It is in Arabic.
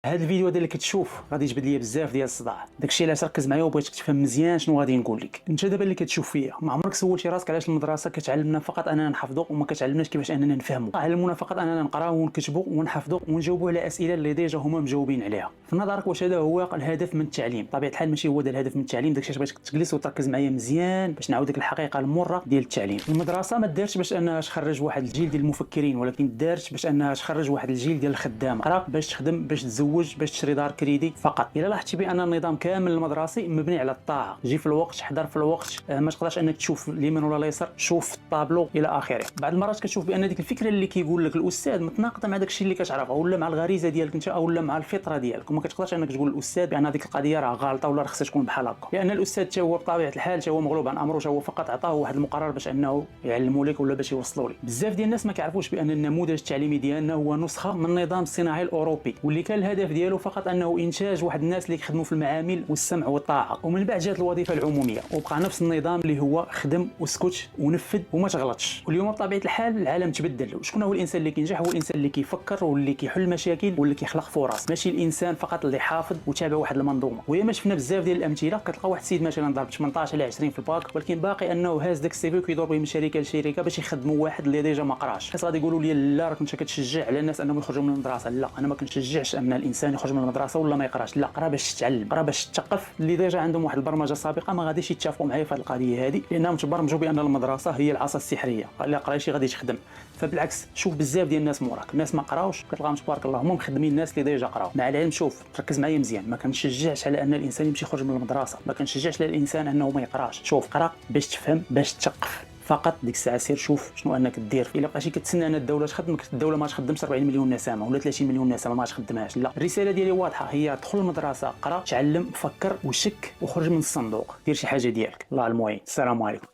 هذا الفيديو هذا اللي كتشوف غادي يجبد ليا بزاف ديال الصداع، داكشي علاش ركز معايا وبغيتك تفهم مزيان شنو غادي نقول لك. انت دابا اللي كتشوف فيا ما عمرك سولتي راسك علاش المدرسه كتعلمنا فقط اننا نحفظوا وما كتعلمناش كيفاش اننا نفهموا؟ علمونا فقط اننا نقراو ونكتبوا ونحفظوا ونجاوبوا على اسئله اللي ديجا هما مجاوبين عليها. في نظرك واش هذا هو الهدف من التعليم؟ بطبيعه الحال ماشي هو الهدف من التعليم، داكشي علاش بغيتك تجلس وتركز معايا مزيان باش نعاودك الحقيقه المره ديال التعليم. المدرسه ما دارتش باش انها تخرج واحد الجيل ديال المفكرين، ولكن دارت باش انها تخرج واحد الجيل ديال الخدامه. قرا باش تخدم، باش تزوج، باش تشري دار كريدي فقط. الا لاحظتي بان النظام كامل المدرسي مبني على الطاعه، جي في الوقت، حضر في الوقت، ما تقدرش انك تشوف اليمين ولا اليسار، شوف الطابلو الى اخره. بعض المرات كتشوف بان ديك الفكره اللي كيقول لك الاستاذ متناقضه مع داكشي اللي كتعرفه ولا مع الغريزه ديالك انت ولا مع الفطره ديالك، وما كتقدرش انك تقول للاستاذ بان هذيك القضيه راه غلطه ولا خصها تكون بحال هكا، لان الاستاذ حتى هو بطبيعه الحال حتى هو مغلوب عن امره، حتى هو فقط عطاه واحد المقرر باش انه يعلموا لك ولا باش يوصلوا لك. بزاف ديال الناس ما كيعرفوش بان النموذج التعليمي ديالنا هو نسخه من النظام الصناعي الاوروبي، واللي كان الهدف ديالو فقط انه انتاج واحد الناس اللي يخدموا في المعامل والسمع والطاعه، ومن بعد جات الوظيفه العموميه وبقى نفس النظام اللي هو خدم واسكت ونفذ وما تغلطش. واليوم بطبيعه الحال العالم تبدل، وشكون هو الانسان اللي كينجح؟ هو الانسان اللي كيفكر واللي كيحل مشاكل واللي كيخلق فرص، ماشي الانسان فقط اللي حافظ وتابع واحد المنظومه. ويا ما شفنا بزاف ديال الامثله، كتلقى واحد السيد مثلا ضرب 18 على 20 في الباك، ولكن باقي انه هاز داك السي في وكيدور به من شركه لشركه باش يخدموا واحد اللي ديجا ما قراش. حيت غادي يقولوا لي لا راك انت كتشجع على الناس انهم يخرجوا من المدرسه. لا، انا ما كنشجعش ان الانسان يخرج من المدرسه ولا ما يقراش، لا، قرا باش تتعلم، قرا باش تثقف. اللي ديجا عندهم واحد البرمجه سابقه ما غاديش يتفقوا معايا في هذه القضيه هذه، لانهم تبرمجوا بان المدرسه هي العصا السحريه، الا قرايتي غادي تخدم. فبالعكس شوف بزاف ديال الناس موراك، الناس ما قراوش كتلقاهم تبارك الله هما مخدمين الناس اللي ديجا قراو. مع العلم شوف تركز معايا مزيان، ما كنشجعش على ان الانسان يمشي يخرج من المدرسه، ما كنشجعش على الانسان انه ما يقراش. شوف قرا باش تفهم، باش تثقف فقط. ديك الساعه سير شوف شنو انك دير. الا بقيتي كتسنى ان الدوله تخدمك، الدوله ما تخدمش 40 مليون نسمه ولا 30 مليون نسمه ما تخدمهاش. لا، الرساله ديالي واضحه، هي دخل المدرسه، قرا، تعلم، فكر وشك وخرج من الصندوق، دير شي حاجه ديالك. الله المعين. السلام عليكم.